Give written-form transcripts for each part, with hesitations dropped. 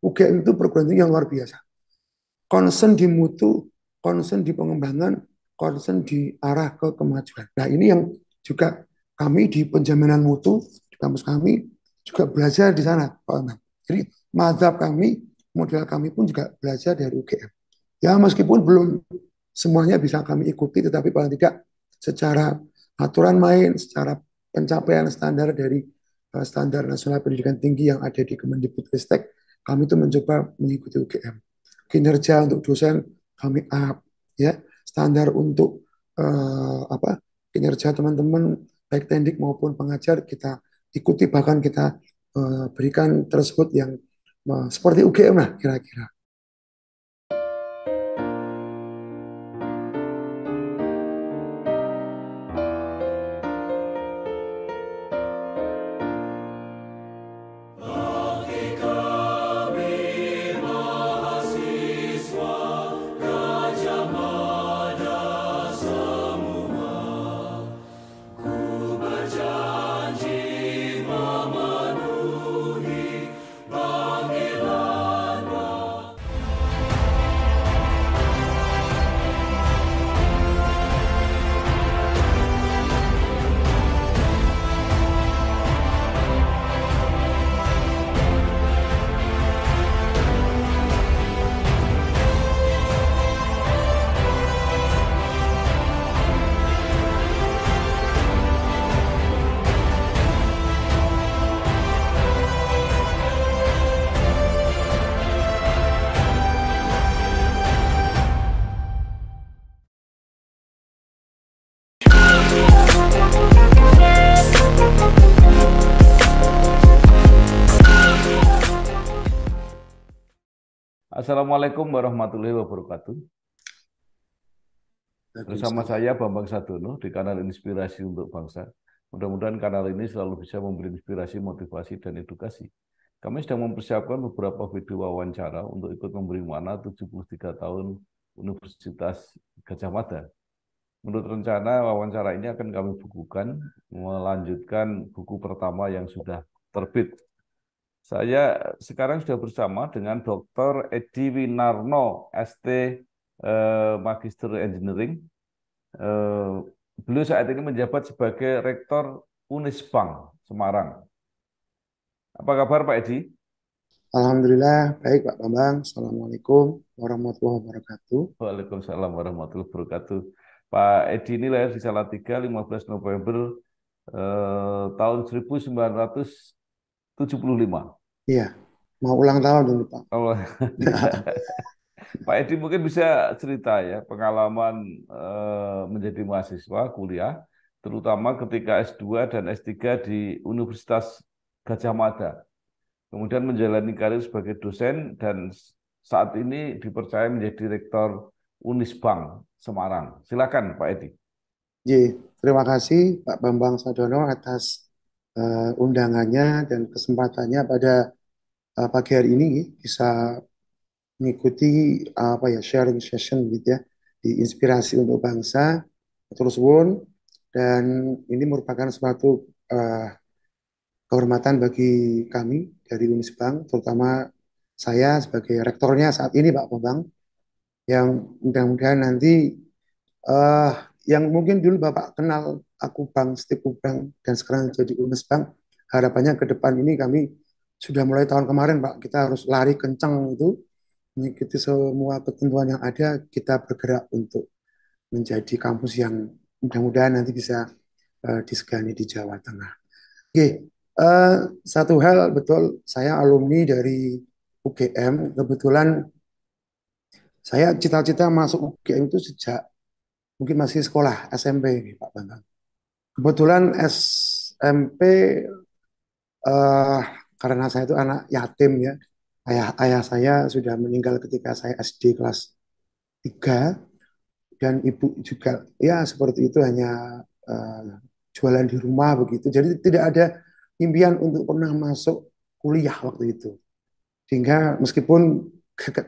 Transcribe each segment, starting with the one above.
UGM itu perguruan tinggi yang luar biasa. Concern di mutu, concern di pengembangan, concern di arah ke kemajuan. Nah, ini yang juga kami di penjaminan mutu di kampus kami juga belajar di sana, Pak Anam. Jadi mazhab kami, model kami pun juga belajar dari UGM. Ya, meskipun belum semuanya bisa kami ikuti, tetapi paling tidak secara aturan main, secara pencapaian standar dari standar nasional pendidikan tinggi yang ada di Kemendikbudristek, kami itu mencoba mengikuti UGM. Kinerja untuk dosen kami up, ya, standar untuk apa kinerja teman-teman baik tendik maupun pengajar kita ikuti, bahkan kita berikan tersebut yang seperti UGM lah kira-kira. Assalamualaikum warahmatullahi wabarakatuh. Bersama saya Bambang Sadono di kanal Inspirasi untuk Bangsa. Mudah-mudahan kanal ini selalu bisa memberi inspirasi, motivasi, dan edukasi. Kami sedang mempersiapkan beberapa video wawancara untuk ikut memberi makna 73 tahun Universitas Gadjah Mada. Menurut rencana, wawancara ini akan kami bukukan, melanjutkan buku pertama yang sudah terbit. Saya sekarang sudah bersama dengan Dr. Edi Winarno, ST Magister Engineering. Beliau saat ini menjabat sebagai Rektor Unisbank Semarang. Apa kabar Pak Edi? Alhamdulillah, baik Pak Bambang. Assalamualaikum warahmatullahi wabarakatuh. Waalaikumsalam warahmatullahi wabarakatuh. Pak Edi ini lahir di Salatiga 15 November tahun 1975. Iya, mau ulang tahun dulu Pak. Oh, Pak Edi mungkin bisa cerita ya pengalaman menjadi mahasiswa kuliah, terutama ketika S2 dan S3 di Universitas Gadjah Mada. Kemudian menjalani karir sebagai dosen dan saat ini dipercaya menjadi rektor Unisbank Semarang. Silakan Pak Edi. Ji, terima kasih Pak Bambang Sadono atas undangannya dan kesempatannya pada pagi hari ini bisa mengikuti apa ya sharing session gitu ya di Inspirasi untuk Bangsa terus Won, dan ini merupakan suatu kehormatan bagi kami dari Unisbank, terutama saya sebagai rektornya saat ini Pak Bambang, yang mudah-mudahan nanti eh yang mungkin dulu Bapak kenal aku Bang Steve Bang dan sekarang jadi Unisbank, harapannya ke depan ini kami sudah mulai tahun kemarin Pak, kita harus lari kencang itu mengikuti semua ketentuan yang ada, kita bergerak untuk menjadi kampus yang mudah-mudahan nanti bisa disegani di Jawa Tengah. Oke, satu hal betul, saya alumni dari UGM. Kebetulan saya cita-cita masuk UGM itu sejak mungkin masih sekolah SMP, nih, Pak Bambang. Kebetulan SMP eh, karena saya itu anak yatim ya. Ayah saya sudah meninggal ketika saya SD kelas 3 dan ibu juga ya seperti itu, hanya eh, jualan di rumah begitu. Jadi tidak ada impian untuk pernah masuk kuliah waktu itu. Sehingga meskipun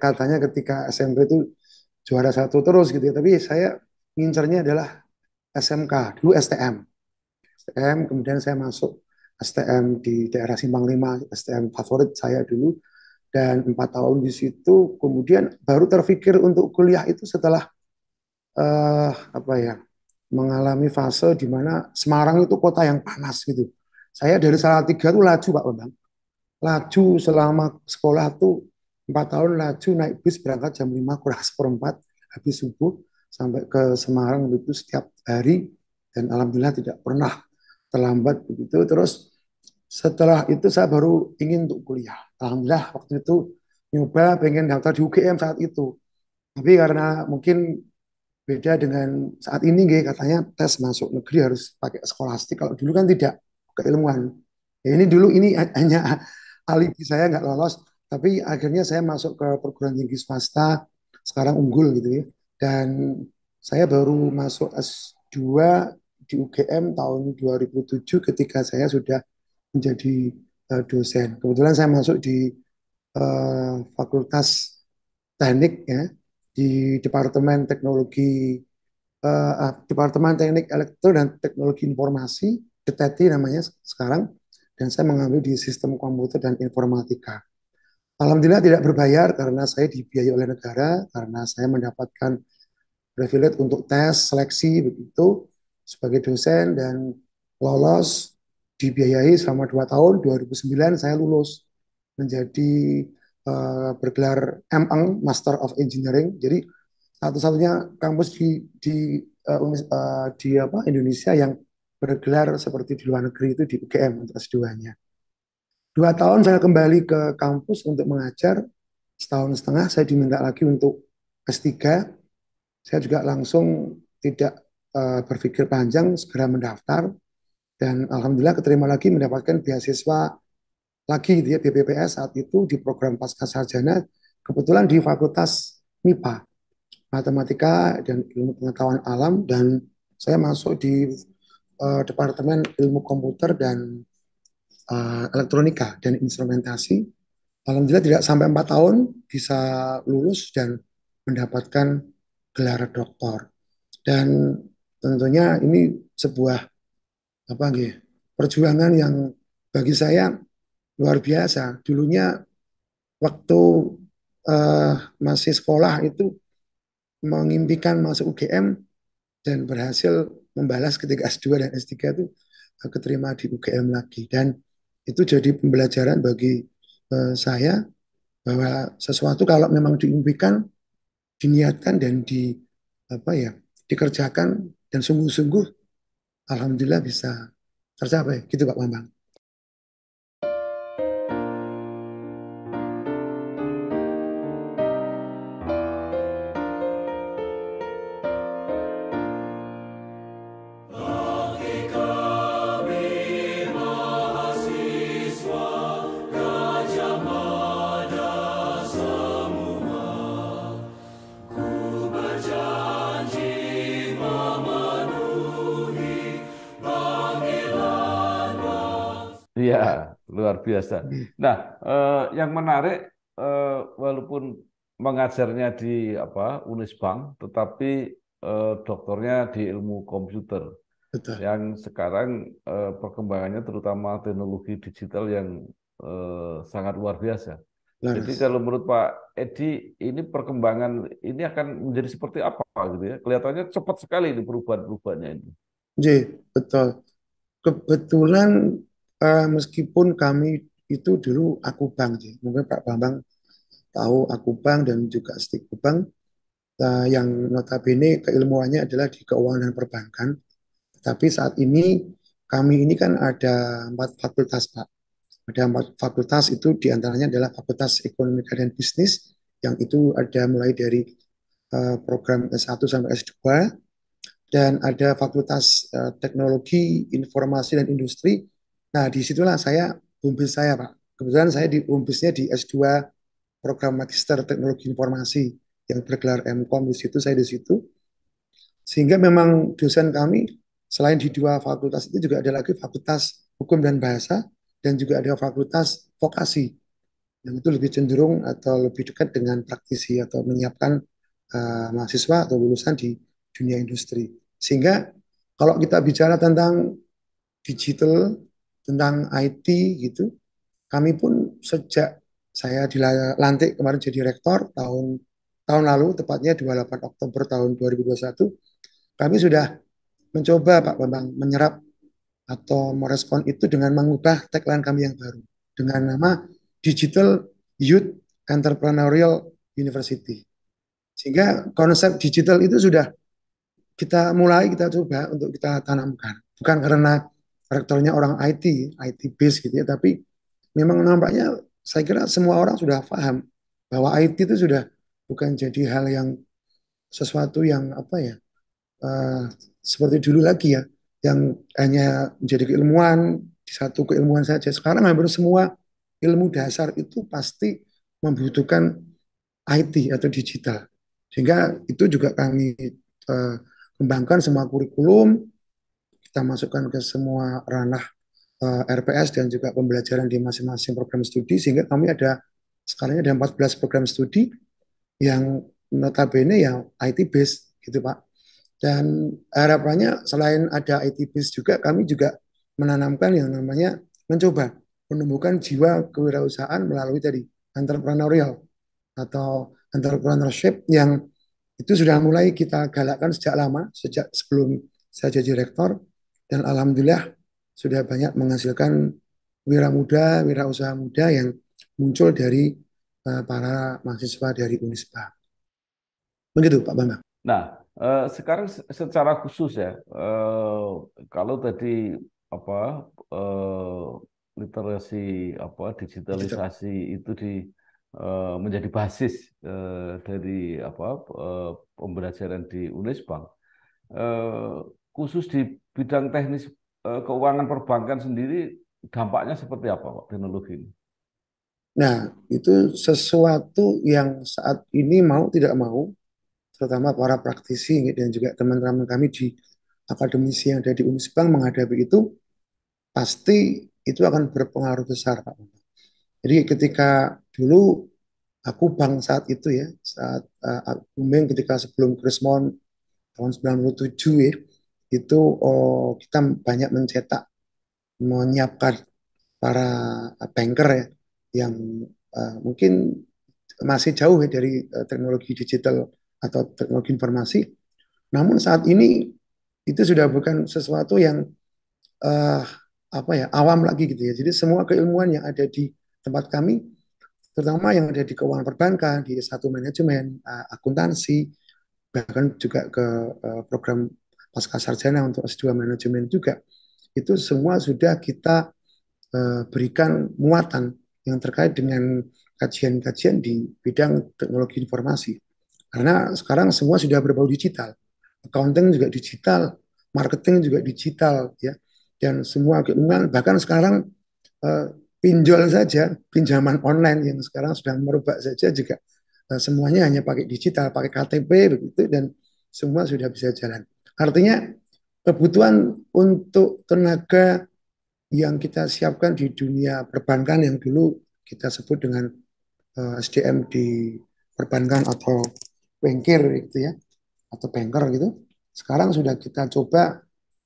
katanya ketika SMP itu juara satu terus gitu ya, tapi saya ngincernya adalah SMK, dulu STM. STM, kemudian saya masuk STM di daerah Simpang 5, STM favorit saya dulu. dan 4 tahun di situ. Kemudian baru terfikir untuk kuliah itu setelah apa ya, mengalami fase di mana Semarang itu kota yang panas gitu. Saya dari Salatiga tuh laju Pak Bambang, laju selama sekolah tuh 4 tahun, laju naik bis berangkat jam 5 kurang seperempat habis subuh sampai ke Semarang itu setiap hari, dan alhamdulillah tidak pernah terlambat begitu. Terus setelah itu saya baru ingin untuk kuliah. Alhamdulillah waktu itu nyoba pengen daftar di UGM saat itu. Tapi karena mungkin beda dengan saat ini, katanya tes masuk negeri harus pakai skolastik. Kalau dulu kan tidak, keilmuan. Ya, ini dulu ini hanya alibi saya nggak lolos, tapi akhirnya saya masuk ke perguruan tinggi swasta, sekarang unggul gitu ya. Dan saya baru masuk S2 di UGM tahun 2007 ketika saya sudah menjadi dosen. Kebetulan saya masuk di Fakultas Teknik ya, di Departemen Teknik Elektro dan Teknologi Informasi, DTETI namanya sekarang, dan saya mengambil di Sistem Komputer dan Informatika. Alhamdulillah tidak berbayar karena saya dibiayai oleh negara, karena saya mendapatkan privilege untuk tes seleksi begitu sebagai dosen, dan lolos, dibiayai selama 2 tahun. 2009 saya lulus menjadi bergelar MEng, Master of Engineering. Jadi satu-satunya kampus di apa, Indonesia yang bergelar seperti di luar negeri itu di UGM untuk S2-nya. 2 tahun saya kembali ke kampus untuk mengajar. Setahun setengah saya diminta lagi untuk S3. Saya juga langsung tidak berpikir panjang, segera mendaftar, dan alhamdulillah keterima lagi, mendapatkan beasiswa lagi gitu ya, BPPS saat itu di program pasca sarjana, kebetulan di Fakultas MIPA, Matematika dan Ilmu Pengetahuan Alam, dan saya masuk di Departemen Ilmu Komputer dan Elektronika dan Instrumentasi. Alhamdulillah tidak sampai 4 tahun bisa lulus dan mendapatkan gelar doktor. Dan tentunya ini sebuah apa gitu, perjuangan yang bagi saya luar biasa. Dulunya waktu eh, masih sekolah itu mengimpikan masuk UGM, dan berhasil membalas ketika S2 dan S3 itu keterima di UGM lagi. Dan itu jadi pembelajaran bagi saya bahwa sesuatu kalau memang diimpikan, diniatkan, dan di apa ya, dikerjakan dan sungguh-sungguh, alhamdulillah bisa tercapai. Gitu Pak Bambang. Iya, luar biasa. Hmm, Nah, yang menarik, walaupun mengajarnya di apa Unisbank, tetapi doktornya di ilmu komputer, betul, yang sekarang perkembangannya terutama teknologi digital yang sangat luar biasa. Jadi Laras. kalau menurut Pak Edi, ini perkembangan ini akan menjadi seperti apa gitu ya? Kelihatannya cepat sekali ini perubahan-perubahannya ini. J, betul. Kebetulan meskipun kami itu dulu Akubang, J. Mungkin Pak Bambang tahu Akubang dan juga Stikubang, yang notabene keilmuannya adalah di keuangan dan perbankan. Tapi saat ini kami ini kan ada 4 fakultas, Pak. Ada 4 fakultas, itu diantaranya adalah Fakultas Ekonomi dan Bisnis, yang itu ada mulai dari program S1 sampai S2, dan ada Fakultas Teknologi Informasi dan Industri. Nah, disitulah saya, home base saya, Pak. Kebetulan saya di home base-nya di S2 program Magister Teknologi Informasi yang bergelar MKOM, di situ saya di situ. Sehingga memang dosen kami selain di 2 fakultas itu juga ada lagi Fakultas Hukum dan Bahasa, dan juga ada Fakultas Vokasi yang itu lebih cenderung atau lebih dekat dengan praktisi atau menyiapkan mahasiswa atau lulusan di dunia industri. Sehingga kalau kita bicara tentang digital, tentang IT gitu, kami pun sejak Saya dilantik kemarin jadi rektor tahun tahun lalu, tepatnya 28 Oktober tahun 2021. Kami sudah mencoba Pak Bambang menyerap atau merespon itu dengan mengubah tagline kami yang baru dengan nama Digital Youth Entrepreneurial University. Sehingga konsep digital itu sudah kita coba untuk kita tanamkan. Bukan karena rektornya orang IT base gitu ya, tapi memang nampaknya saya kira semua orang sudah paham bahwa IT itu sudah bukan jadi hal yang sesuatu yang apa ya, uh, seperti dulu lagi ya, yang hanya menjadi keilmuan di satu keilmuan saja. Sekarang hampir semua ilmu dasar itu pasti membutuhkan IT atau digital. Sehingga itu juga kami uh, kembangkan semua kurikulum, kita masukkan ke semua ranah RPS dan juga pembelajaran di masing-masing program studi, sehingga kami ada sekarang ada 14 program studi yang notabene yang IT based gitu Pak. Dan harapannya selain ada IT base juga kami juga menanamkan yang namanya mencoba menumbuhkan jiwa kewirausahaan melalui tadi entrepreneurial atau entrepreneurship yang itu sudah mulai kita galakkan sejak lama, sejak sebelum saya jadi rektor, dan alhamdulillah sudah banyak menghasilkan wira muda, wira usaha muda yang muncul dari para mahasiswa dari Unisba. Begitu Pak Bambang. Nah, sekarang secara khusus ya, kalau tadi apa eh, literasi apa Digital. digitalisasi itu menjadi basis dari apa pembelajaran di Unisbank, eh, khusus di bidang teknis keuangan perbankan sendiri dampaknya seperti apa Pak teknologi ini? Nah, itu sesuatu yang saat ini mau tidak mau, terutama para praktisi dan juga teman-teman kami di akademisi yang ada di Unisbank menghadapi itu, pasti itu akan berpengaruh besar, Pak. Jadi ketika dulu aku bank saat itu ya, saat booming ketika sebelum Krismon tahun 97 ya, itu kita banyak mencetak, menyiapkan para banker ya, yang mungkin masih jauh ya dari teknologi digital atau teknologi informasi. Namun saat ini itu sudah bukan sesuatu yang uh, apa ya awam lagi gitu ya. Jadi semua keilmuan yang ada di tempat kami, terutama yang ada di keuangan perbankan, di satu manajemen, akuntansi, bahkan juga ke program pasca sarjana untuk S2 manajemen juga, itu semua sudah kita berikan muatan yang terkait dengan kajian-kajian di bidang teknologi informasi. Karena sekarang semua sudah berbau digital. Accounting juga digital, marketing juga digital, ya. Dan semua keilmuan, bahkan sekarang eh, pinjol saja, pinjaman online yang sekarang sudah merebak saja juga semuanya hanya pakai digital, pakai KTP begitu, dan semua sudah bisa jalan. Artinya kebutuhan untuk tenaga yang kita siapkan di dunia perbankan yang dulu kita sebut dengan SDM di perbankan atau bankir gitu ya, atau banker gitu. Sekarang sudah kita coba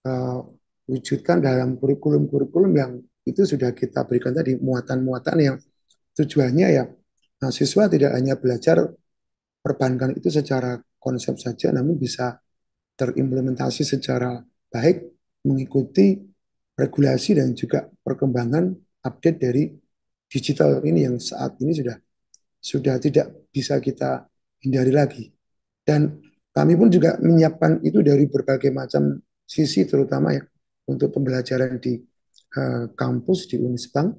uh, wujudkan dalam kurikulum-kurikulum yang itu sudah kita berikan tadi muatan-muatan yang tujuannya ya siswa tidak hanya belajar perbankan itu secara konsep saja, namun bisa terimplementasi secara baik mengikuti regulasi dan juga perkembangan update dari digital ini yang saat ini sudah tidak bisa kita hindari lagi. Dan kami pun juga menyiapkan itu dari berbagai macam sisi, terutama ya untuk pembelajaran di kampus di Unisbank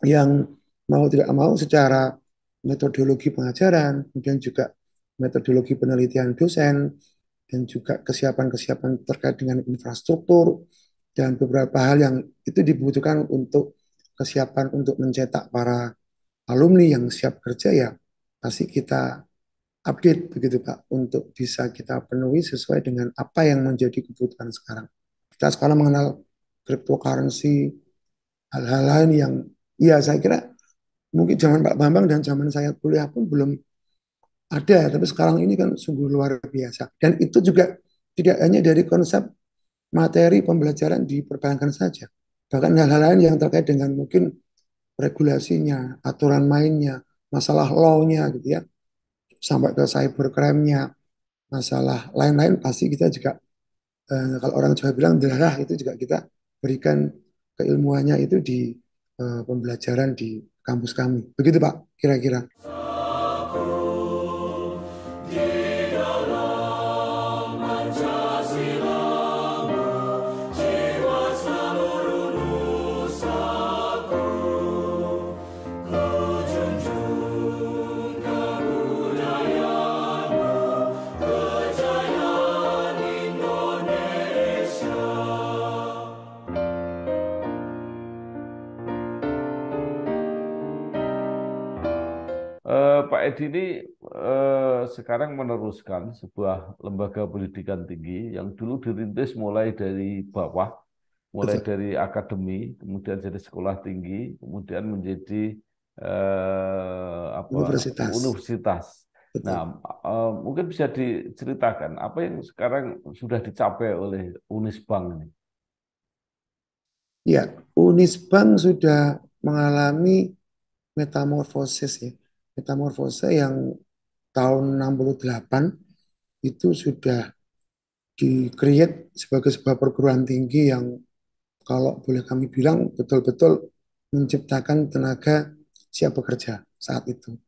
yang mau tidak mau secara metodologi pengajaran, kemudian juga metodologi penelitian dosen, dan juga kesiapan-kesiapan terkait dengan infrastruktur, dan beberapa hal yang itu dibutuhkan untuk kesiapan untuk mencetak para alumni yang siap kerja ya pasti kita update begitu Pak untuk bisa kita penuhi sesuai dengan apa yang menjadi kebutuhan sekarang. Kita sekarang mengenal cryptocurrency, hal-hal lain yang ya saya kira mungkin zaman Pak Bambang dan zaman saya kuliah pun belum ada, tapi sekarang ini kan sungguh luar biasa. Dan itu juga tidak hanya dari konsep materi pembelajaran di perbankan saja, bahkan hal-hal lain yang terkait dengan mungkin regulasinya, aturan mainnya, masalah law-nya gitu ya, sampai ke cybercrime-nya, masalah lain-lain pasti kita juga kalau orang Jawa bilang darah itu juga kita berikan keilmuannya itu di pembelajaran di kampus kami. Begitu Pak, kira-kira. Pak Edi ini sekarang meneruskan sebuah lembaga pendidikan tinggi yang dulu dirintis mulai dari bawah, mulai Betul. dari akademi, kemudian jadi sekolah tinggi, kemudian menjadi apa Universitas. universitas. Nah, Betul. mungkin bisa diceritakan apa yang sekarang sudah dicapai oleh Unisbank ini. Ya, Unisbank sudah mengalami metamorfosis ya. Metamorfose yang tahun 68 itu sudah di-create sebagai sebuah perguruan tinggi yang kalau boleh kami bilang betul-betul menciptakan tenaga siap bekerja saat itu.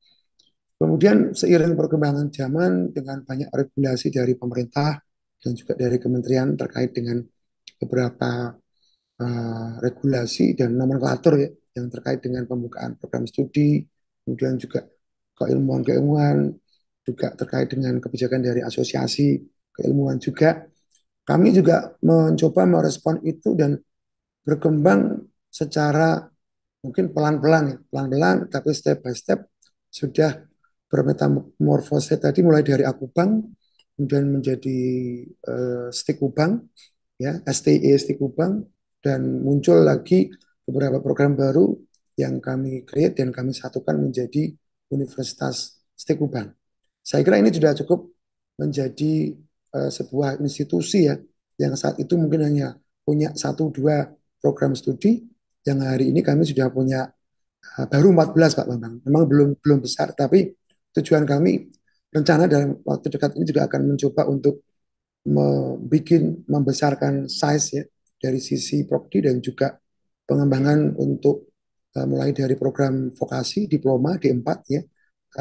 Kemudian seiring perkembangan zaman dengan banyak regulasi dari pemerintah dan juga dari kementerian terkait dengan beberapa regulasi dan nomenklatur ya, yang terkait dengan pembukaan program studi, kemudian juga keilmuan-keilmuan, juga terkait dengan kebijakan dari asosiasi keilmuan juga. Kami juga mencoba merespon itu dan berkembang secara mungkin pelan-pelan ya, pelan-pelan tapi step by step sudah bermetamorfose tadi mulai dari Akubang kemudian menjadi Stikubang ya STE Stikubang dan muncul lagi beberapa program baru yang kami create dan kami satukan menjadi Universitas Stikubang. Saya kira ini sudah cukup menjadi sebuah institusi ya yang saat itu mungkin hanya punya satu dua program studi yang hari ini kami sudah punya baru 14 Pak Bambang. Memang belum belum besar tapi tujuan kami rencana dalam waktu dekat ini juga akan mencoba untuk membesarkan size ya dari sisi prodi dan juga pengembangan untuk mulai dari program vokasi, diploma D4 ya,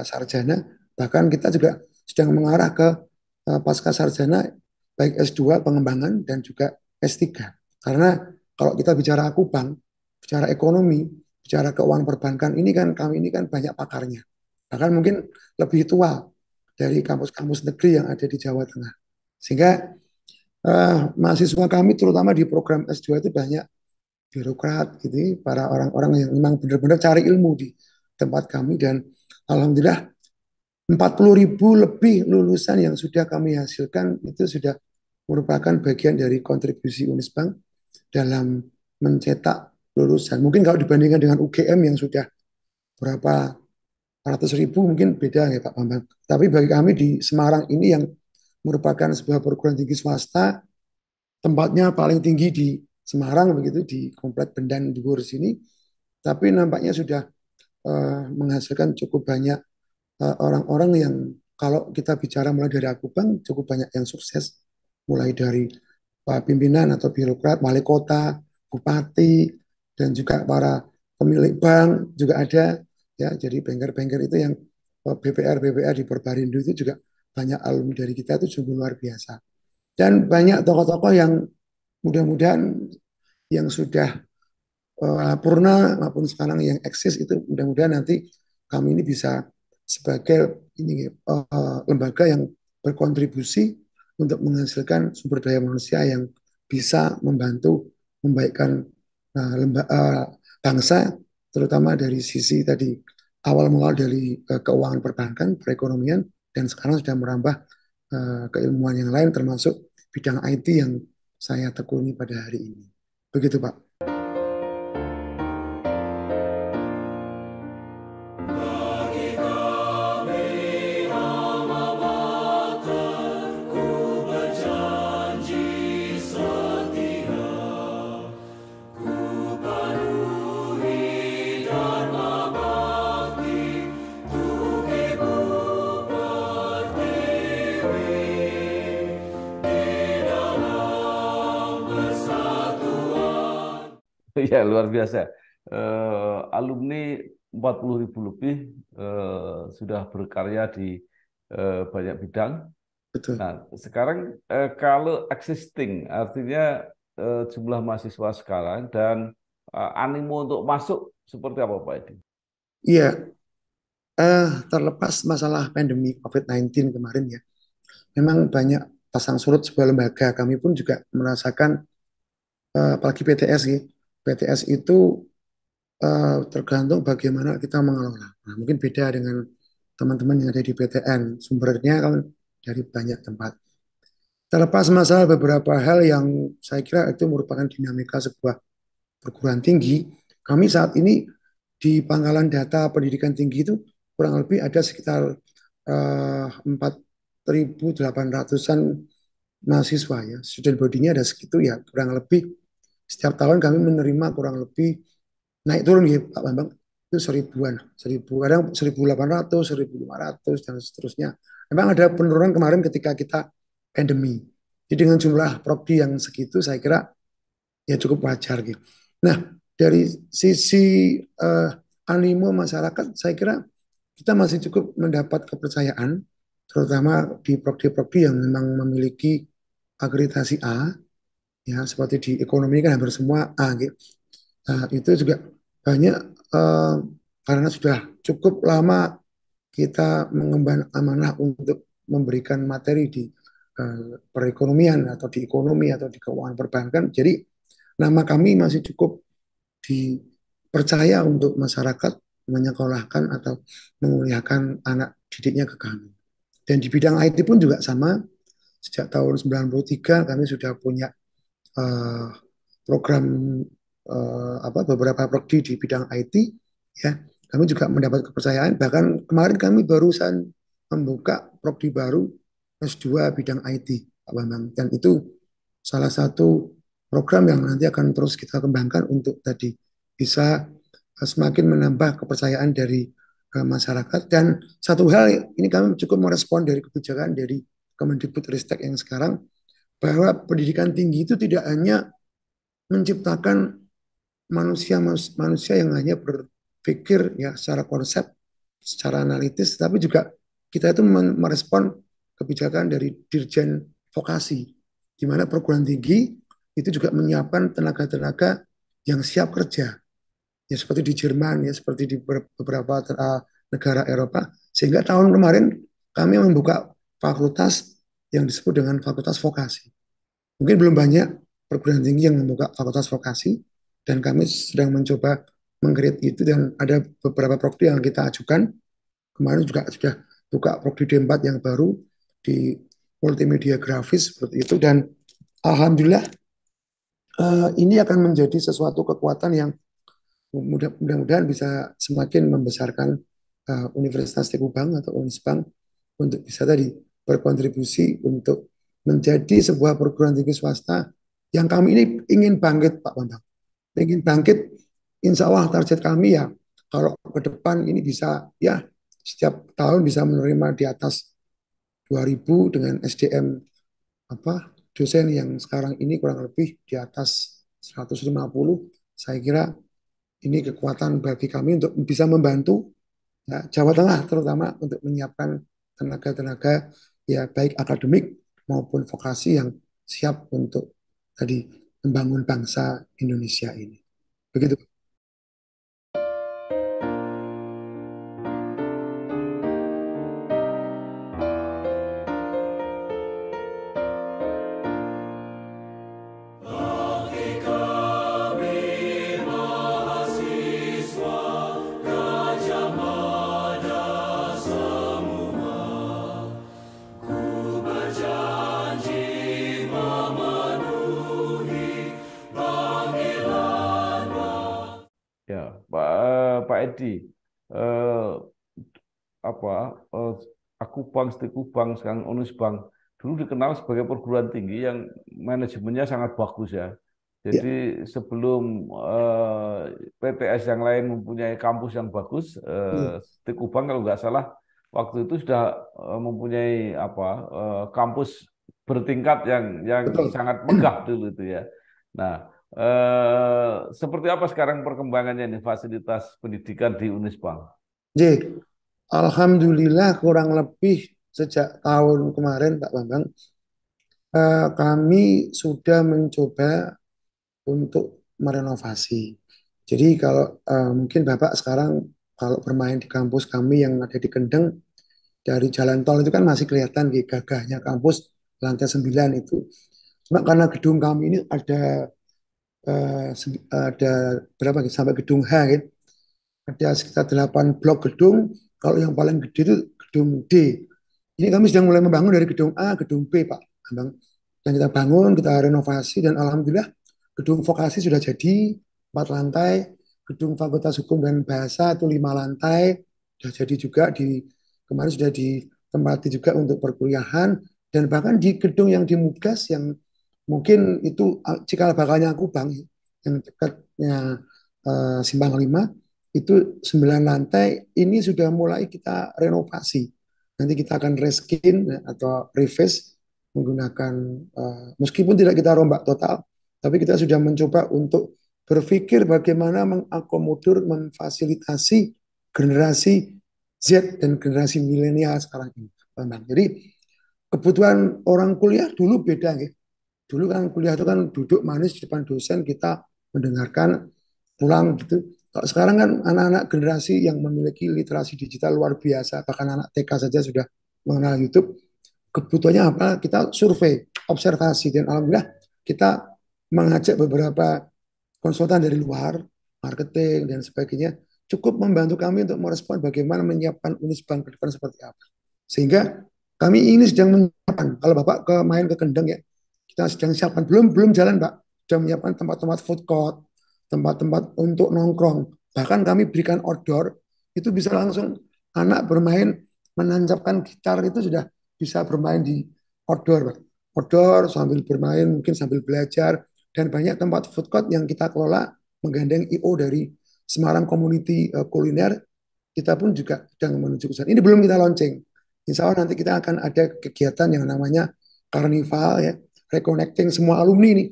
sarjana, bahkan kita juga sedang mengarah ke pasca sarjana baik S2 pengembangan dan juga S3. Karena kalau kita bicara akupang, bicara ekonomi, bicara keuangan perbankan ini kan kami ini kan banyak pakarnya. Bahkan mungkin lebih tua dari kampus-kampus negeri yang ada di Jawa Tengah. Sehingga mahasiswa kami terutama di program S2 itu banyak birokrat gitu, para orang-orang yang memang benar-benar cari ilmu di tempat kami dan alhamdulillah 40.000 lebih lulusan yang sudah kami hasilkan itu sudah merupakan bagian dari kontribusi Unisbank dalam mencetak lulusan. Mungkin kalau dibandingkan dengan UGM yang sudah berapa ratus ribu mungkin beda ya Pak Bambang. Tapi bagi kami di Semarang ini yang merupakan sebuah perguruan tinggi swasta tempatnya paling tinggi di Semarang begitu di Komplek Bendan Dhuwur sini, tapi nampaknya sudah menghasilkan cukup banyak orang-orang yang kalau kita bicara mulai dari Akubang cukup banyak yang sukses, mulai dari pimpinan atau birokrat, wali kota, bupati, dan juga para pemilik bank juga ada ya. Jadi banker-banker itu yang BPR di Perbarindo itu juga banyak alumni dari kita itu sungguh luar biasa. Dan banyak tokoh-tokoh yang mudah-mudahan yang sudah purna maupun sekarang yang eksis itu mudah-mudahan nanti kami ini bisa sebagai ini lembaga yang berkontribusi untuk menghasilkan sumber daya manusia yang bisa membantu membaikkan bangsa terutama dari sisi tadi awal mula dari keuangan perbankan, perekonomian dan sekarang sudah merambah keilmuan yang lain termasuk bidang IT yang saya tekuni pada hari ini. Begitu Pak. Ya, luar biasa. Alumni 40.000 lebih sudah berkarya di banyak bidang. Betul. Nah, sekarang kalau existing, artinya jumlah mahasiswa sekarang dan animo untuk masuk seperti apa, Pak Edi? Iya, terlepas masalah pandemi COVID-19 kemarin ya, memang banyak pasang surut sebuah lembaga. Kami pun juga merasakan, apalagi PTS ya. PTS itu tergantung bagaimana kita mengelola. Nah, mungkin beda dengan teman-teman yang ada di PTN. Sumbernya kan dari banyak tempat. Terlepas masalah beberapa hal yang saya kira itu merupakan dinamika sebuah perguruan tinggi, kami saat ini di pangkalan data pendidikan tinggi itu kurang lebih ada sekitar 4.800-an mahasiswa ya. Student body-nya ada segitu ya, kurang lebih setiap tahun kami menerima kurang lebih naik turun gitu Pak Bambang, itu seribuan, kadang 1.800, 1.500 dan seterusnya. Memang ada penurunan kemarin ketika kita pandemi. Jadi dengan jumlah prodi yang segitu saya kira ya cukup wajar gitu. Nah, dari sisi animo masyarakat, saya kira kita masih cukup mendapat kepercayaan, terutama di prodi-prodi yang memang memiliki akreditasi A, ya seperti di ekonomi kan hampir semua A gitu. Nah, itu juga banyak eh, karena sudah cukup lama kita mengemban amanah untuk memberikan materi di perekonomian atau di ekonomi atau di keuangan perbankan. Jadi nama kami masih cukup dipercaya untuk masyarakat menyekolahkan atau menguliakan anak didiknya ke kami. Dan di bidang IT pun juga sama. Sejak tahun 93 kami sudah punya uh, program beberapa prodi di bidang IT ya. Kami juga mendapat kepercayaan, bahkan kemarin kami barusan membuka prodi baru S2 bidang IT Pak Bambang, dan itu salah satu program yang nanti akan terus kita kembangkan untuk tadi bisa semakin menambah kepercayaan dari masyarakat. Dan satu hal ini kami cukup merespon dari kebijakan dari Kemendikbudristek yang sekarang, bahwa pendidikan tinggi itu tidak hanya menciptakan manusia manusia yang hanya berpikir ya secara konsep, secara analitis, tapi juga kita itu merespon kebijakan dari Dirjen Vokasi, di mana perguruan tinggi itu juga menyiapkan tenaga-tenaga yang siap kerja, ya seperti di Jerman, ya seperti di beberapa negara Eropa, sehingga tahun kemarin kami membuka fakultas yang disebut dengan fakultas vokasi. Mungkin belum banyak perguruan tinggi yang membuka fakultas vokasi, dan kami sedang mencoba mengcreate itu, dan ada beberapa prodi yang kita ajukan. Kemarin juga sudah buka prodi D4 yang baru di multimedia grafis seperti itu, dan alhamdulillah ini akan menjadi sesuatu kekuatan yang mudah-mudahan bisa semakin membesarkan Universitas Tekubang atau Unisbank untuk bisa tadi berkontribusi untuk menjadi sebuah perguruan tinggi swasta yang kami ini ingin bangkit Pak Bambang. Ingin bangkit, insya Allah target kami ya kalau ke depan ini bisa ya setiap tahun bisa menerima di atas 2.000 dengan SDM dosen yang sekarang ini kurang lebih di atas 150. Saya kira ini kekuatan bagi kami untuk bisa membantu ya, Jawa Tengah terutama untuk menyiapkan tenaga-tenaga ya baik akademik maupun vokasi yang siap untuk tadi membangun bangsa Indonesia ini. Begitu. Ya, Pak Edi, eh, apa aku Bank, Bank, sekarang Unisbank dulu dikenal sebagai perguruan tinggi yang manajemennya sangat bagus ya. Ya, Jadi sebelum PTS yang lain mempunyai kampus yang bagus, betul. Bank kalau nggak salah waktu itu sudah mempunyai kampus bertingkat yang Betul. sangat megah dulu itu ya. Nah, Seperti apa sekarang perkembangannya nih fasilitas pendidikan di Unisbank? J, Alhamdulillah kurang lebih sejak tahun kemarin Pak Bambang, kami sudah mencoba untuk merenovasi. Jadi kalau mungkin Bapak sekarang kalau bermain di kampus kami yang ada di Kendeng, dari jalan tol itu kan masih kelihatan di gagahnya kampus lantai 9 itu. Cuma karena gedung kami ini ada berapa gitu, sampai gedung H gitu. Ada sekitar 8 blok gedung. Kalau yang paling gede itu gedung D. Ini kami sedang mulai membangun dari gedung A, gedung B, Pak Bambang. Dan kita bangun, kita renovasi, dan alhamdulillah gedung vokasi sudah jadi 4 lantai, gedung Fakultas Hukum dan Bahasa itu 5 lantai, sudah jadi juga di kemarin sudah ditempati juga untuk perkuliahan, dan bahkan di gedung yang di Mugas yang mungkin itu cikal bakalnya aku Bang, yang dekatnya Simpang 5 itu 9 lantai ini sudah mulai kita renovasi. Nanti kita akan reskin atau reface menggunakan meskipun tidak kita rombak total, tapi kita sudah mencoba untuk berpikir bagaimana mengakomodir, memfasilitasi generasi Z dan generasi milenial sekarang ini. Jadi kebutuhan orang kuliah dulu beda, ya. Dulu kan kuliah itu kan duduk manis di depan dosen, kita mendengarkan pulang gitu. Kalau sekarang kan anak-anak generasi yang memiliki literasi digital luar biasa, bahkan anak TK saja sudah mengenal YouTube. Kebutuhannya apa? Kita survei, observasi, dan alhamdulillah kita mengajak beberapa konsultan dari luar, marketing dan sebagainya, cukup membantu kami untuk merespon bagaimana menyiapkan Unisbank ke depan seperti apa. Sehingga kami ini sedang menyiapkan, kalau Bapak main ke Kendeng ya, kita sedang siapkan, belum belum jalan Pak, sudah menyiapkan tempat-tempat food court, tempat-tempat untuk nongkrong. Bahkan kami berikan outdoor, itu bisa langsung anak bermain, menancapkan gitar itu sudah bisa bermain di outdoor, Pak. Outdoor sambil bermain, mungkin sambil belajar, dan banyak tempat food court yang kita kelola menggandeng IO dari Semarang Community Kuliner. Kita pun juga sedang menuju ke sana. Ini belum kita launching. Insya Allah nanti kita akan ada kegiatan yang namanya Carnival ya, reconnecting semua alumni nih.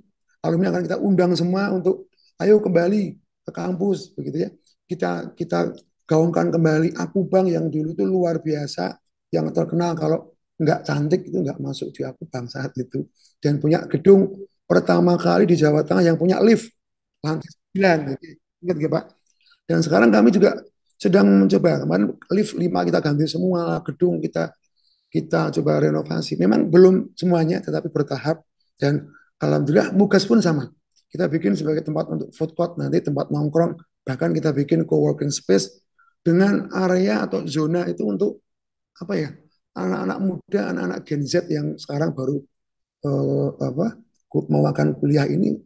Alumni akan kita undang semua untuk ayo kembali ke kampus begitu ya. Kita gaungkan kembali Akubang yang dulu itu luar biasa, yang terkenal kalau nggak cantik itu nggak masuk di Akubang saat itu, dan punya gedung pertama kali di Jawa Tengah yang punya lift lantai 9. Ingat gak Pak? Dan sekarang kami juga sedang mencoba, kemarin lift 5 kita ganti semua, gedung kita coba renovasi. Memang belum semuanya, tetapi bertahap. Dan alhamdulillah Mugas pun sama. Kita bikin sebagai tempat untuk food court, nanti tempat nongkrong, bahkan kita bikin co-working space dengan area atau zona itu untuk apa ya, anak-anak muda, anak-anak Gen Z yang sekarang baru apa mau akan kuliah ini,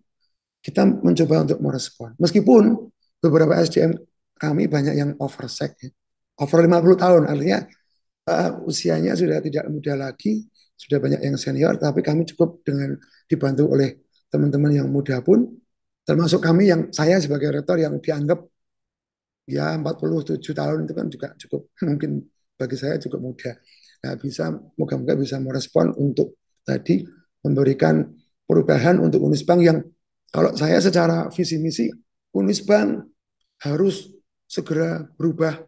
kita mencoba untuk merespon. Meskipun beberapa SDM kami banyak yang oversek, ya. Over 50 tahun, artinya usianya sudah tidak muda lagi, sudah banyak yang senior, tapi kami cukup dengan dibantu oleh teman-teman yang muda pun, termasuk kami yang saya sebagai rektor yang dianggap ya 47 tahun itu kan juga cukup mungkin bagi saya cukup muda. Nah, bisa moga-moga bisa merespon untuk tadi memberikan perubahan untuk Unisbank yang kalau saya secara visi misi Unisbank harus segera berubah,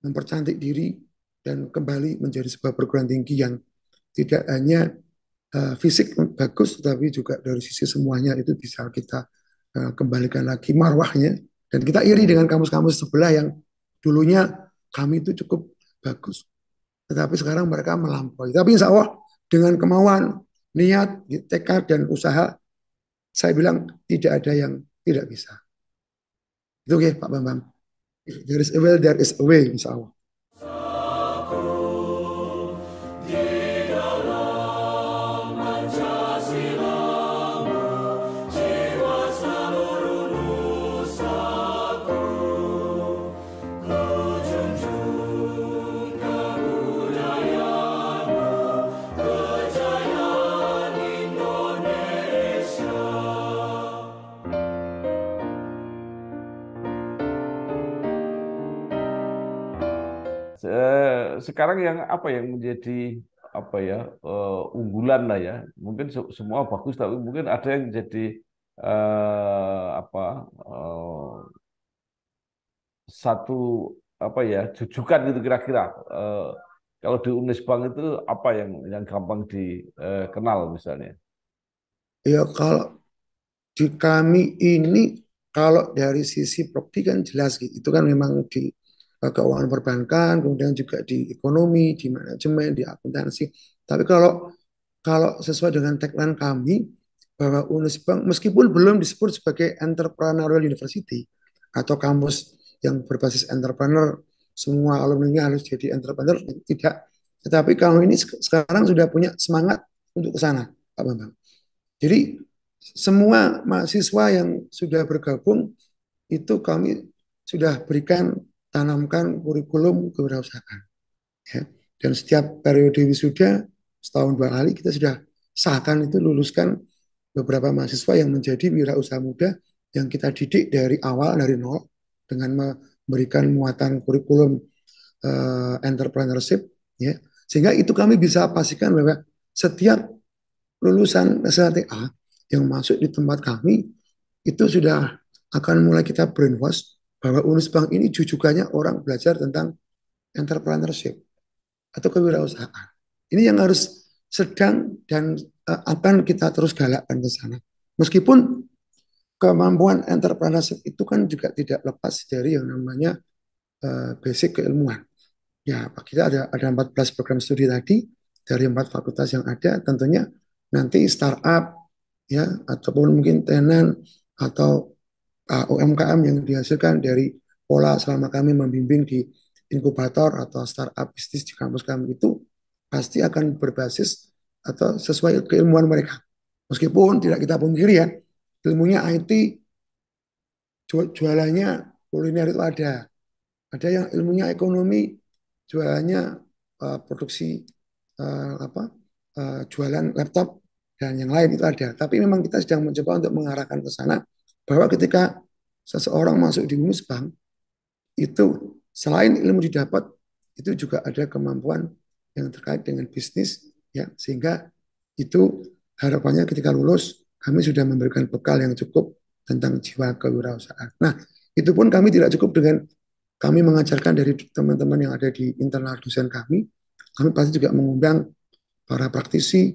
mempercantik diri dan kembali menjadi sebuah perguruan tinggi yang tidak hanya fisik bagus, tapi juga dari sisi semuanya itu bisa kita kembalikan lagi marwahnya. Dan kita iri dengan kampus-kampus sebelah yang dulunya kami itu cukup bagus, tetapi sekarang mereka melampaui. Tapi insya Allah dengan kemauan, niat, tekad, dan usaha, saya bilang tidak ada yang tidak bisa. Itu ya Pak Bambang. If there is a will, there is a way, insya Allah. Sekarang yang apa yang menjadi apa ya unggulan lah ya, mungkin semua bagus tapi mungkin ada yang jadi apa satu apa ya jujukan gitu kira-kira. Kalau di Unisbank itu apa yang gampang dikenal misalnya? Ya kalau di kami ini, kalau dari sisi properti kan jelas gitu, itu kan memang di keuangan perbankan, kemudian juga di ekonomi, di manajemen, di akuntansi. Tapi kalau kalau sesuai dengan tagline kami, bahwa Unisbank meskipun belum disebut sebagai entrepreneurial university atau kampus yang berbasis entrepreneur, semua alumni harus jadi entrepreneur, tidak. Tetapi kami ini sekarang sudah punya semangat untuk ke sana, Pak Bambang. Jadi semua mahasiswa yang sudah bergabung itu kami sudah berikan, tanamkan kurikulum kewirausahaan. Ya. Dan setiap periode wisuda setahun 2 kali kita sudah sahkan, itu luluskan beberapa mahasiswa yang menjadi wirausaha muda yang kita didik dari awal, dari nol, dengan memberikan muatan kurikulum entrepreneurship, ya, sehingga itu kami bisa pastikan bahwa setiap lulusan SLTA yang masuk di tempat kami itu sudah akan mulai kita brainwash bahwa Unisbank ini jujukannya orang belajar tentang entrepreneurship atau kewirausahaan. Ini yang harus sedang dan akan kita terus galakkan ke sana. Meskipun kemampuan entrepreneurship itu kan juga tidak lepas dari yang namanya basic keilmuan. Ya, kita ada 14 program studi tadi dari 4 fakultas yang ada. Tentunya nanti startup, ya, ataupun mungkin tenan atau UMKM yang dihasilkan dari pola selama kami membimbing di inkubator atau startup bisnis di kampus kami itu pasti akan berbasis atau sesuai keilmuan mereka. Meskipun tidak kita pungkiri ya, ilmunya IT, jualannya kuliner itu ada. Ada yang ilmunya ekonomi, jualannya produksi apa jualan laptop dan yang lain itu ada. Tapi memang kita sedang mencoba untuk mengarahkan ke sana bahwa ketika seseorang masuk di Unisbank itu selain ilmu didapat, itu juga ada kemampuan yang terkait dengan bisnis, ya, sehingga itu harapannya ketika lulus kami sudah memberikan bekal yang cukup tentang jiwa kewirausahaan. Nah, itu pun kami tidak cukup dengan kami mengajarkan dari teman-teman yang ada di internal dosen kami pasti juga mengundang para praktisi,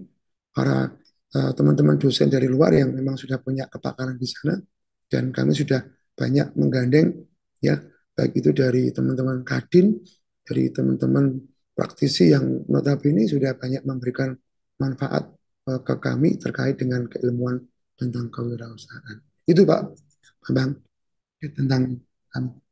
para teman-teman dosen dari luar yang memang sudah punya kepakaran di sana, dan kami sudah banyak menggandeng, ya, baik itu dari teman-teman Kadin, dari teman-teman praktisi yang notabene sudah banyak memberikan manfaat ke kami terkait dengan keilmuan tentang kewirausahaan. Itu Pak Bambang tentang kami.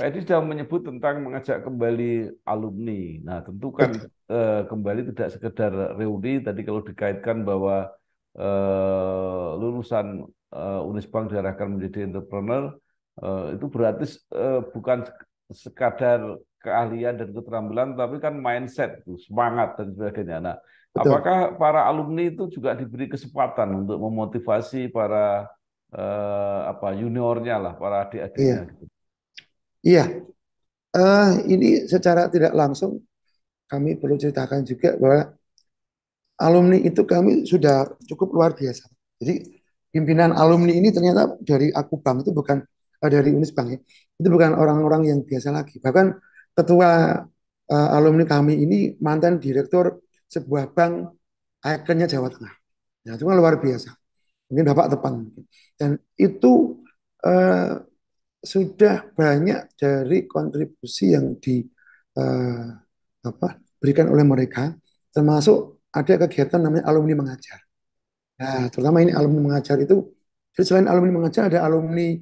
Pak Edi sudah menyebut tentang mengajak kembali alumni. Nah, tentu kan Betul. kembali tidak sekedar reuni. Tadi kalau dikaitkan bahwa lulusan Unisbank diarahkan menjadi entrepreneur, itu berarti bukan sekadar keahlian dan keterampilan, tapi kan mindset, tuh, semangat dan sebagainya. Nah, Betul. apakah para alumni itu juga diberi kesempatan untuk memotivasi para apa juniornya lah, para adik-adiknya Iya. gitu? Iya. Ini secara tidak langsung kami perlu ceritakan juga bahwa alumni itu kami sudah cukup luar biasa. Jadi pimpinan alumni ini ternyata dari Akubang itu bukan dari Unisbank ya. Itu bukan orang-orang yang biasa lagi. Bahkan ketua alumni kami ini mantan direktur sebuah bank ikonnya Jawa Tengah. Nah, itu kan luar biasa. Mungkin Bapak tepan. Dan itu eh, sudah banyak dari kontribusi yang di eh, apa, berikan oleh mereka, termasuk ada kegiatan namanya alumni mengajar. Nah, terutama ini alumni mengajar itu, jadi selain alumni mengajar ada alumni,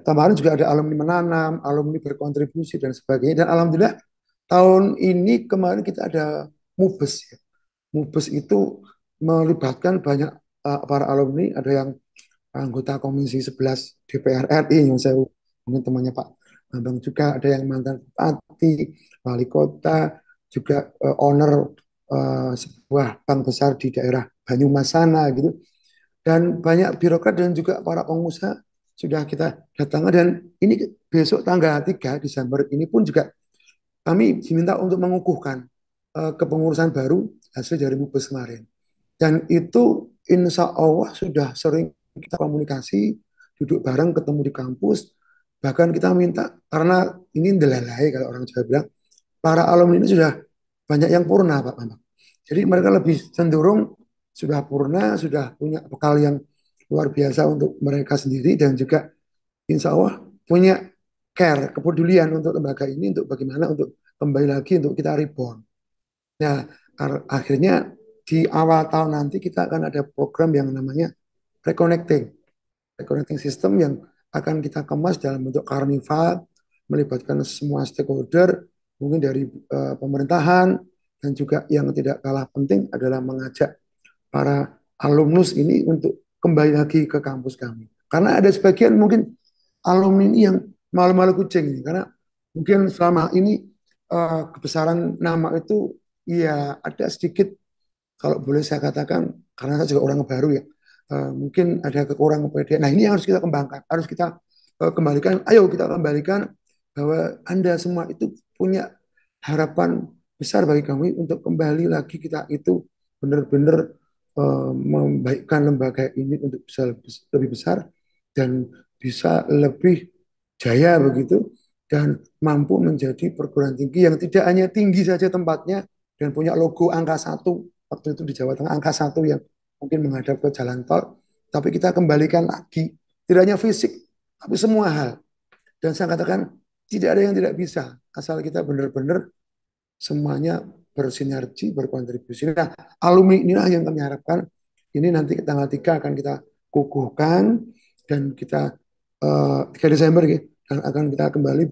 tambahan juga ada alumni menanam, alumni berkontribusi dan sebagainya. Dan alhamdulillah tahun ini kemarin kita ada MUBES ya. MUBES itu melibatkan banyak para alumni, ada yang anggota Komisi 11 DPR RI yang saya mungkin temannya Pak Bambang juga ada yang mantan bupati, wali kota, juga owner sebuah bank besar di daerah Banyumas sana gitu. Dan banyak birokrat dan juga para pengusaha sudah kita datangi dan ini besok tanggal 3 Desember ini pun juga kami diminta untuk mengukuhkan kepengurusan baru hasil dari Mubes kemarin. Dan itu insya Allah sudah sering kita komunikasi, duduk bareng, ketemu di kampus. Bahkan kita minta, karena ini ndelalai kalau orang Jawa bilang, para alumni ini sudah banyak yang purna, Pak Bambang. Jadi mereka lebih cenderung sudah purna, sudah punya bekal yang luar biasa untuk mereka sendiri dan juga insya Allah punya care, kepedulian untuk lembaga ini, untuk bagaimana untuk kembali lagi untuk kita reborn. Nah, akhirnya di awal tahun nanti kita akan ada program yang namanya reconnecting, reconnecting system yang akan kita kemas dalam bentuk karnival, melibatkan semua stakeholder, mungkin dari pemerintahan, dan juga yang tidak kalah penting adalah mengajak para alumnus ini untuk kembali lagi ke kampus kami. Karena ada sebagian mungkin alumni ini yang malu-malu kucing ini, karena mungkin selama ini kebesaran nama itu ya ada sedikit kalau boleh saya katakan karena saya juga orang baru ya mungkin ada kekurangan kepedean. Nah ini yang harus kita kembangkan, harus kita kembalikan. Ayo kita kembalikan bahwa Anda semua itu punya harapan besar bagi kami untuk kembali lagi kita itu benar-benar membaikkan lembaga ini untuk bisa lebih besar dan bisa lebih jaya begitu dan mampu menjadi perguruan tinggi yang tidak hanya tinggi saja tempatnya dan punya logo angka satu waktu itu di Jawa Tengah angka satu yang mungkin menghadap ke jalan tol, tapi kita kembalikan lagi tidak hanya fisik tapi semua hal dan saya katakan tidak ada yang tidak bisa asal kita benar-benar semuanya bersinergi, berkontribusi. Nah, alumni inilah yang kami harapkan ini nanti tanggal 3 akan kita kukuhkan dan kita 3 Desember ya, dan akan kita kembali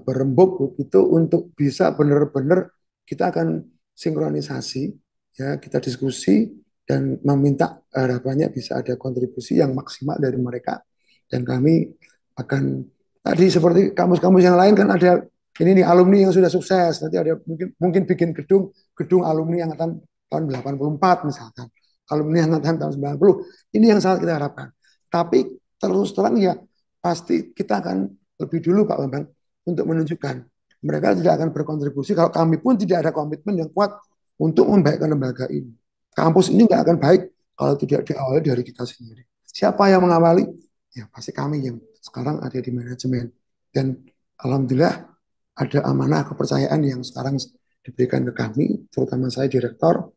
berembuk itu untuk bisa benar-benar kita akan sinkronisasi ya kita diskusi dan meminta harapannya bisa ada kontribusi yang maksimal dari mereka dan kami akan tadi seperti kampus-kampus yang lain kan ada ini nih alumni yang sudah sukses nanti ada mungkin mungkin bikin gedung gedung alumni angkatan tahun 84 misalkan alumni angkatan tahun 90 ini yang sangat kita harapkan tapi terus terang ya pasti kita akan lebih dulu Pak Bambang untuk menunjukkan mereka tidak akan berkontribusi kalau kami pun tidak ada komitmen yang kuat untuk membaikkan lembaga ini kampus ini nggak akan baik kalau tidak diawali dari kita sendiri siapa yang mengawali ya pasti kami yang sekarang ada di manajemen dan alhamdulillah ada amanah kepercayaan yang sekarang diberikan ke kami, terutama saya direktor,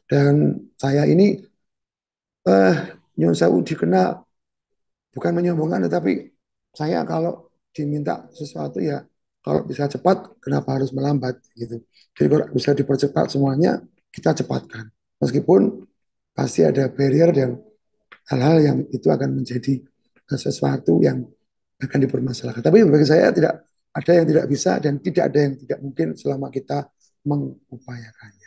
dan saya ini eh Nyun Sewu dikenal bukan menyombongkan, tetapi saya kalau diminta sesuatu ya kalau bisa cepat, kenapa harus melambat gitu. Jadi kalau bisa dipercepat semuanya, kita cepatkan. Meskipun pasti ada barrier dan hal-hal yang itu akan menjadi sesuatu yang akan dipermasalahkan. Tapi bagi saya tidak ada yang tidak bisa dan tidak ada yang tidak mungkin selama kita mengupayakannya.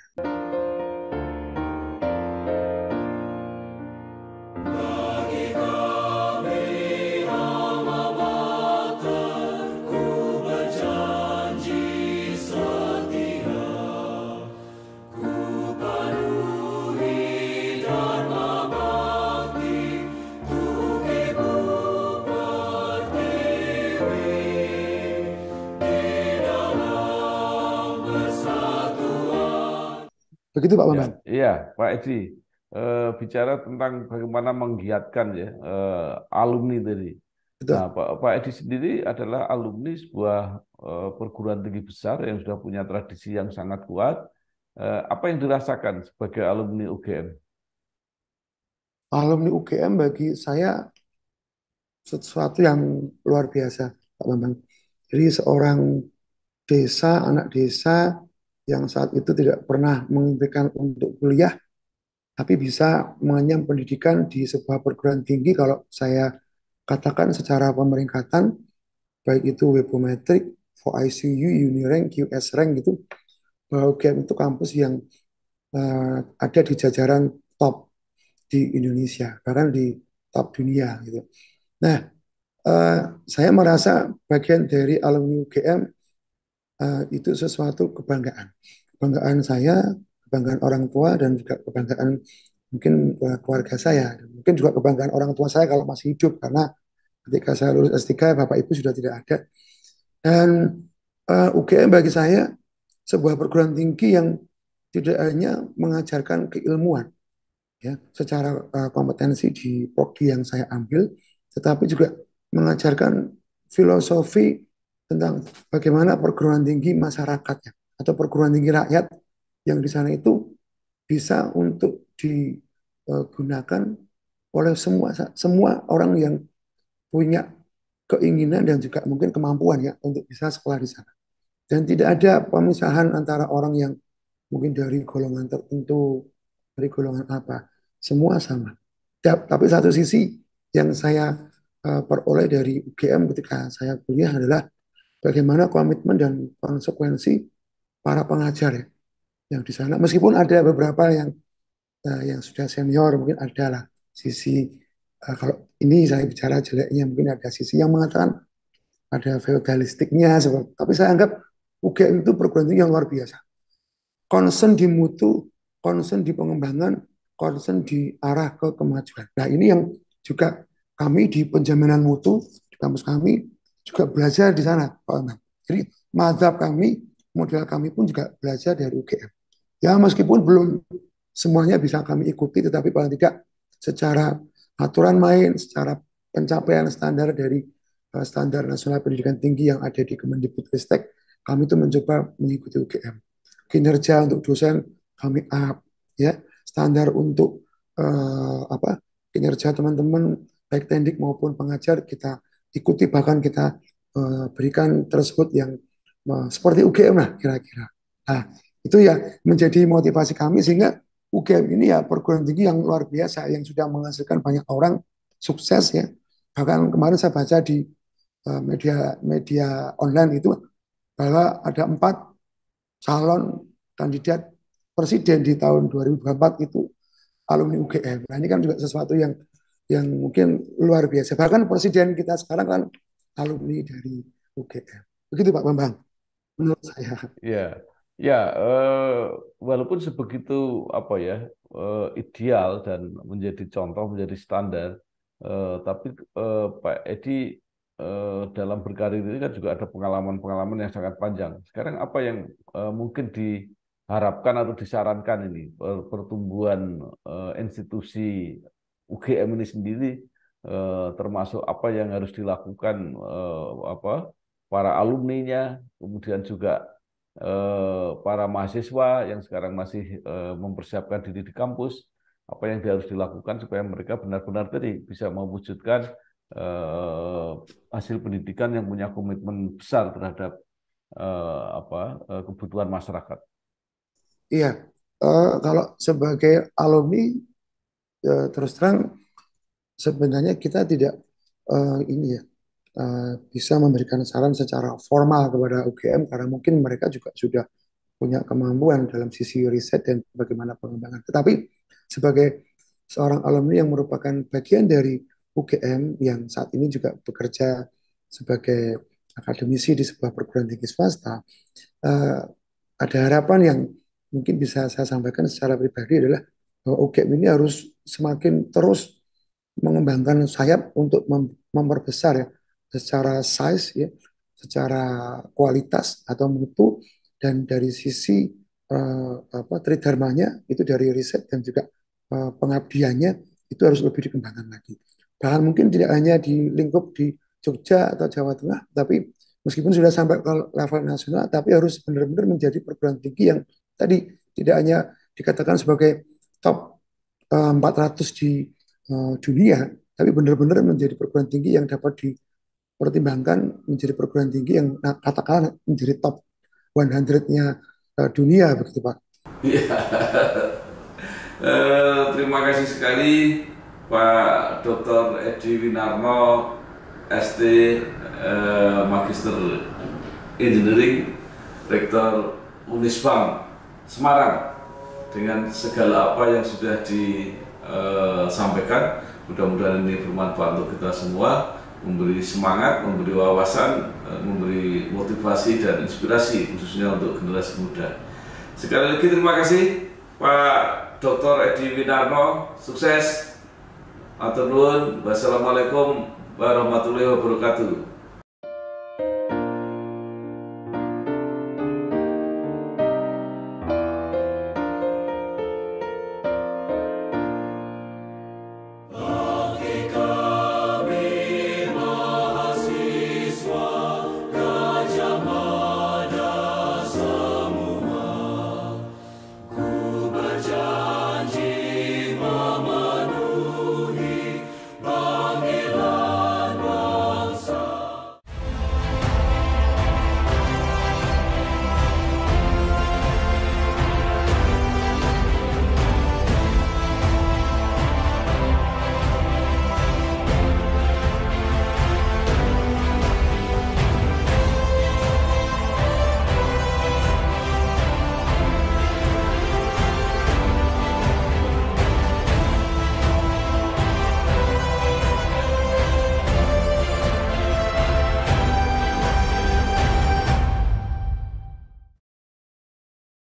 Begitu Pak Ya, Bambang. iya, Pak Edi. Bicara tentang bagaimana menggiatkan ya alumni tadi. Nah, Betul. Pak Edi sendiri adalah alumni sebuah perguruan tinggi besar yang sudah punya tradisi yang sangat kuat. Apa yang dirasakan sebagai alumni UGM? Alumni UGM bagi saya sesuatu yang luar biasa, Pak Bambang. Jadi seorang anak desa yang saat itu tidak pernah menginginkan untuk kuliah, tapi bisa mengenyam pendidikan di sebuah perguruan tinggi kalau saya katakan secara pemeringkatan, baik itu Webometric, ICU, Unirank, QS Rank gitu, bahwa UGM itu kampus yang ada di jajaran top di Indonesia. Bahkan di top dunia gitu. Nah, eh, saya merasa bagian dari alumni UGM itu sesuatu kebanggaan. Kebanggaan saya, kebanggaan orang tua, dan juga kebanggaan mungkin keluarga saya. Mungkin juga kebanggaan orang tua saya kalau masih hidup, karena ketika saya lulus S3, Bapak Ibu sudah tidak ada. Dan UGM bagi saya sebuah perguruan tinggi yang tidak hanya mengajarkan keilmuan, ya, secara kompetensi di prodi yang saya ambil, tetapi juga mengajarkan filosofi tentang bagaimana perguruan tinggi masyarakatnya atau perguruan tinggi rakyat yang di sana itu bisa untuk digunakan oleh semua semua orang yang punya keinginan dan juga mungkin kemampuan ya untuk bisa sekolah di sana. Dan tidak ada pemisahan antara orang yang mungkin dari golongan tertentu, dari golongan apa, semua sama. Tapi satu sisi yang saya peroleh dari UGM ketika saya kuliah adalah bagaimana komitmen dan konsekuensi para pengajar ya, yang di sana. Meskipun ada beberapa yang sudah senior, mungkin ada lah sisi kalau ini saya bicara jeleknya, mungkin ada sisi yang mengatakan ada feudalistiknya, tapi saya anggap UGM itu perguruan tinggi yang luar biasa, concern di mutu, concern di pengembangan, concern di arah ke kemajuan. Nah, ini yang juga kami di penjaminan mutu di kampus kami juga belajar di sana, Pak Imam. Jadi mazhab kami, model kami pun juga belajar dari UGM. Ya, meskipun belum semuanya bisa kami ikuti, tetapi paling tidak secara aturan main, secara pencapaian standar dari standar nasional pendidikan tinggi yang ada di Kemendikbudristek, kami itu mencoba mengikuti UGM. Kinerja untuk dosen kami up, ya, standar untuk kinerja teman-teman baik tendik maupun pengajar kita ikuti, bahkan kita berikan tersebut yang seperti UGM lah kira-kira. Nah, itu ya menjadi motivasi kami sehingga UGM ini ya perguruan tinggi yang luar biasa yang sudah menghasilkan banyak orang sukses ya. Bahkan kemarin saya baca di media media online itu bahwa ada 4 calon kandidat presiden di tahun 2024 itu alumni UGM. Nah, ini kan juga sesuatu yang mungkin luar biasa. Bahkan presiden kita sekarang kan alumni dari UGM. Begitu Pak Bambang, menurut saya. Ya, ya, walaupun sebegitu apa ya, ideal dan menjadi contoh, menjadi standar, tapi Pak Edi dalam berkarir ini kan juga ada pengalaman-pengalaman yang sangat panjang. Sekarang apa yang mungkin diharapkan atau disarankan ini pertumbuhan institusi UGM ini sendiri, termasuk apa yang harus dilakukan apa para alumninya, kemudian juga para mahasiswa yang sekarang masih mempersiapkan diri di kampus, apa yang harus dilakukan supaya mereka benar-benar tadi bisa mewujudkan hasil pendidikan yang punya komitmen besar terhadap kebutuhan masyarakat. Iya, kalau sebagai alumni terus terang sebenarnya kita tidak ini ya bisa memberikan saran secara formal kepada UGM karena mungkin mereka juga sudah punya kemampuan dalam sisi riset dan bagaimana pengembangan. Tetapi sebagai seorang alumni yang merupakan bagian dari UGM yang saat ini juga bekerja sebagai akademisi di sebuah perguruan tinggi swasta, ada harapan yang mungkin bisa saya sampaikan secara pribadi adalah bahwa UGM ini harus semakin terus mengembangkan sayap untuk memperbesar ya secara size ya, secara kualitas atau mutu dan dari sisi tridharmanya itu dari riset dan juga pengabdiannya itu harus lebih dikembangkan lagi. Bahkan mungkin tidak hanya di lingkup di Jogja atau Jawa Tengah, tapi meskipun sudah sampai ke level nasional, tapi harus benar-benar menjadi perguruan tinggi yang tadi tidak hanya dikatakan sebagai top 400 di dunia, tapi benar-benar menjadi perguruan tinggi yang dapat dipertimbangkan menjadi perguruan tinggi yang katakan menjadi top 100-nya dunia begitu Pak. Iya. Terima kasih sekali Pak Dr. Edi Winarno, ST, Magister Engineering, Rektor Unisbank Semarang, dengan segala apa yang sudah disampaikan. Mudah-mudahan ini bermanfaat untuk kita semua, memberi semangat, memberi wawasan, memberi motivasi dan inspirasi khususnya untuk generasi muda. Sekali lagi terima kasih Pak Dr. Edi Winarno, sukses. Atur nuwun. Wassalamualaikum warahmatullahi wabarakatuh.